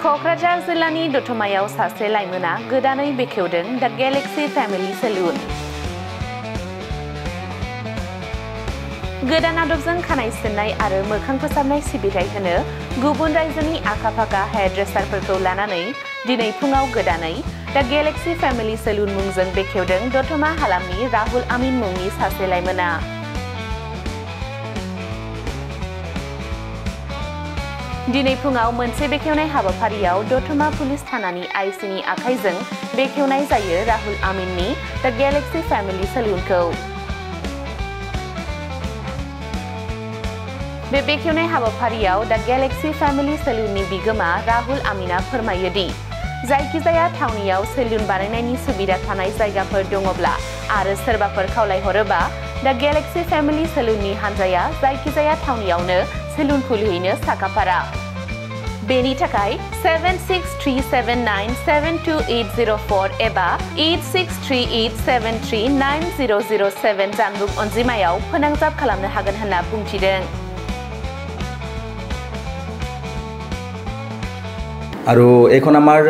क'क्राझार जिल्लानि दतमायाव सासे लाइमोना गोदानै बेखेवदों दा गेलेक्सि फेमिलि सेलुन। गोदान आदबजों खानाय सिननाय आरो मोखां फोसाबनाय सिबिथाय होनो गुबुन रायजोनि आखा-फाखा हेयारड्रेसारफोरखौ लानानै दिनै फुङाव गोदानै दा गेलेक्सि फेमिलि सेलुन मुंजों बेखेवदों दतमा हालामनि राहुल आमिन मुंनि सासे लाइमोना। दिनै फुङाव मोनसे बेखेवनाय हाबाफारियाव दतमा पुलिस थानानि आइसिनि आखाइजों बेखेवनाय जायो राहुल आमिननि दा गेलेक्सि फेमिलि सेलुनखौ। बे बेखेवनाय हाबाफारियाव दा गेलेक्सि फेमिलि सेलुननि बिगोमा राहुल आमिना फोरमायो दि जायखिजाया थावनियाव सेलुन बानायनायनि सुबिदा थानाय जायगाफोर दङब्ला आरो सोरबाफोर खावलायहरोबा दा गेलेक्सि फेमिलि सेलुननि हानजाया जायखिजाया थावनियावनो सेलुन खुलिहैनो साखाफारा। बेनि थाखाय 7637972804 एबा 8638739007 जानबुं अनजिमायाव फोनांजाब खालामनो हागोन होनना बुंथिदों। আৰু এইখন আমাৰ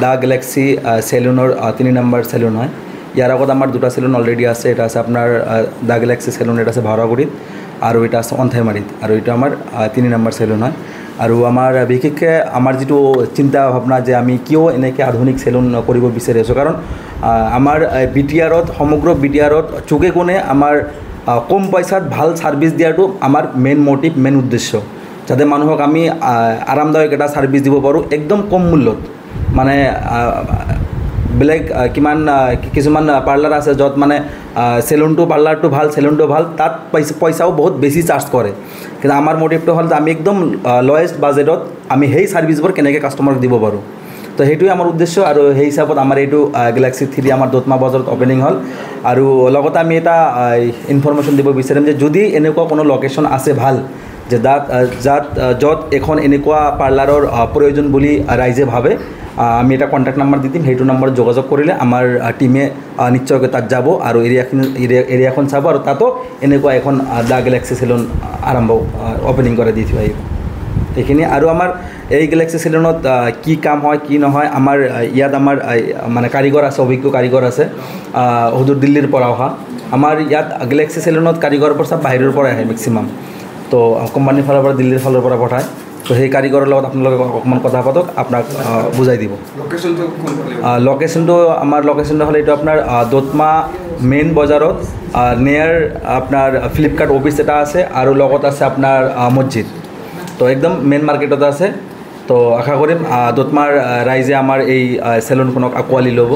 দা গেলেক্সি সেলুনৰ 3 নম্বৰ সেলুন হয়। ইয়াৰ আগত আমাৰ দুটা সেলুন অলৰেডি আছে। এটা আছে আপোনাৰ দা গেলেক্সি সেলুন, এটা আছে ভাড়াগুড়িত আৰু এটা আছে অন্থাইমাৰীত, আৰু এটা আমাৰ 3 নম্বৰ সেলুন হয়। আৰু আমাৰ বিশেষকৈ আমাৰ যিটো চিন্তা ভাৱনা যে আমি কিয় এনেকৈ আধুনিক সেলুন কৰিব বিচাৰি আছোঁ, কাৰণ আমাৰ BTRত সমগ্ৰ BTRত চুকে কোণে আমাৰ কম পইচাত ভাল ছাৰ্ভিচ দিয়াটো আমাৰ মেইন মটিভ, মেইন উদ্দেশ্য, যাতে মানুহক আমি আৰামদায়ক এটা ছাৰ্ভিচ দিব পাৰোঁ একদম কম মূল্যত। মানে বেলেগ কিছুমান পাৰ্লাৰ আছে য'ত মানে পাৰ্লাৰটো ভাল, সেলুনটো ভাল, তাত পইচাও বহুত বেছি চাৰ্জ কৰে। কিন্তু আমাৰ মটিভটো হ'ল যে আমি একদম লৱেষ্ট বাজেটত আমি সেই ছাৰ্ভিচবোৰ কেনেকৈ কাষ্টমাৰক দিব পাৰোঁ। তো সেইটোৱে আমাৰ উদ্দেশ্য, আৰু সেই হিচাপত আমাৰ এইটো গেলেক্সি 3 আমাৰ দতমা বজাৰত অপেনিং হ'ল। আৰু লগতে আমি এটা ইনফৰমেশ্যন দিব বিচাৰিম যে যদি এনেকুৱা কোনো লোকেশ্যন আছে ভাল, যে য'ত এখন এনেকুৱা পাৰ্লাৰৰ প্ৰয়োজন বুলি ৰাইজে ভাবে, আমি এটা কণ্টেক্ট নম্বৰ দি দিম। সেইটো নম্বৰত যোগাযোগ কৰিলে আমাৰ টিমে নিশ্চয়কৈ তাত যাব আৰু এৰিয়াখন চাব, আৰু তাতো এনেকুৱা এখন দা গেলেক্সি সেলুন অপেনিং কৰি দি থৈ আহিব। এইখিনি আৰু আমাৰ এই গেলেক্সি সেলুনত কি কাম হয় কি নহয়, আমাৰ ইয়াত আমাৰ মানে কাৰিকৰ আছে, অভিজ্ঞ কাৰিকৰ আছে, হুদুৰ দিল্লীৰ পৰা অহা। আমাৰ ইয়াত গেলেক্সি সেলুনত কাৰিকৰবোৰ চব বাহিৰৰ পৰাই আহে মেক্সিমাম। তো কোম্পানীৰ ফালৰ পৰা, দিল্লীৰ ফালৰ পৰা পঠায়। তো সেই কাৰিকৰৰ লগত আপোনালোকে অকণমান কথা পাতক, আপোনাক বুজাই দিব। লোকেশ্যনটো হ'লে এইটো আপোনাৰ দতমা মেইন বজাৰত নিয়াৰ আপোনাৰ ফ্লিপকাৰ্ট অফিচ এটা আছে, আৰু লগত আছে আপোনাৰ মছজিদ। তো একদম মেইন মাৰ্কেটত আছে। তো আশা কৰিম দতমাৰ ৰাইজে আমাৰ এই সেলুনখনক আঁকোৱালি ল'ব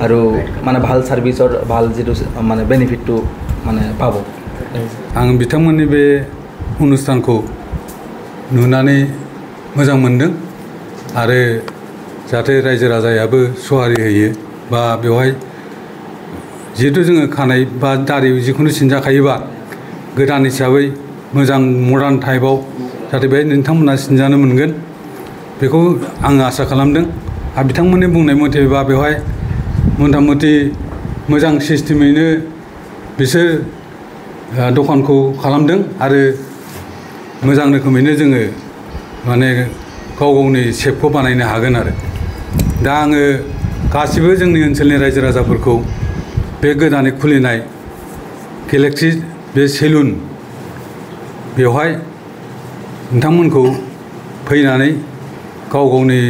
আৰু মানে ভাল ছাৰ্ভিচৰ ভাল যিটো মানে বেনিফিটটো মানে পাব। आं बिथांमोननि बे अनुस्थानखौ नुनानै मोजां मोनदों, आरो जाहाथे रायजो राजायाबो सहारि होयो, बा बेवहाय जिहेतु जोङो खानाय बा दारि जिखुनु सिनजाखायोबा गोदान हिसाबै मोजां मडार्न टाइपआव जाहाथे बेहाय नोंथांमोना सिनजानो मोनगोन, बेखौ आङो आसा खालामदों। आरो बिथांमोननि बुंनाय मथेबा बेवहाय मथा-मथि मोजां सिस्टेमैनो बिसोर दखानखौ खालामदों, आरो मोजां रोखोमैनो जोङो माने गाव गावनि सेपखौ बानायनो हागोन। आरो दा आङो गासिबो जोंनि ओनसोलनि रायजो राजाफोरखौ बे गोदानै खुलिनाय गेलेक्सि बे सेलुन बेवहाय नोंथांमोनखौ फैनानै गाव गावनि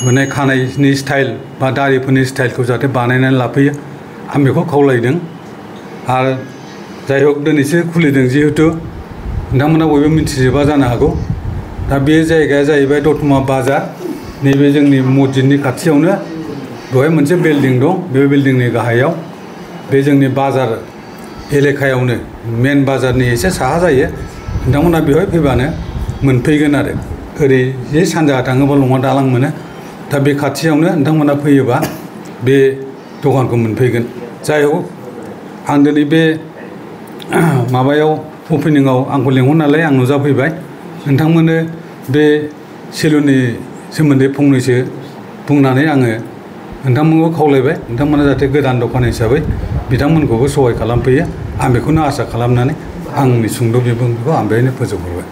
माने खानायनि स्टाइल बा दारिफोरनि स्टाइलखौ जाहाथे बानायनानै लाफैयो, आं बेखौ खावलायदों। आरो जाय हक दिनैसो खुलिदों जिहेतु नोंथांमोना बयबो मिथिजोबा जानो हागौ। दा बे जायगाया जाहैबाय दतमा बाजार, नैबे जोंनि मसजिदनि खाथियावनो बेवहाय मोनसे बिल्डिं दं। बे बिल्डिंनि गाहायाव बे जोंनि बाजार एलेकायावनो मेन बाजारनि एसे साहा जायो। नोंथांमोना बेवहाय फैबानो मोनफैगोन। आरो ओरै जे सानजाहा थाङोबा लङा दालां मोनो। दा बे खाथियावनो नोंथांमोना फैयोबा बे दखानखौ मोनफैगोन। जाय हक आं दिनै बे माबायाव अपेनिङाव आंखौ लेंहरनानै आं नुजाफैबाय। नोंथांमोननो बे सेलुननि सोमोन्दै फंनैसो बुंनानै आङो नोंथांमोनखौ खावलायबाय, नोंथांमोना जाहाथे गोदान दखान हिसाबै बिथांमोनखौबो सहाय खालामफैयो। आं बेखौनो आसा खालामनानै आंनि सुंद' बिबुंथिखौ आं बेहायनो फोजोबहरबाय।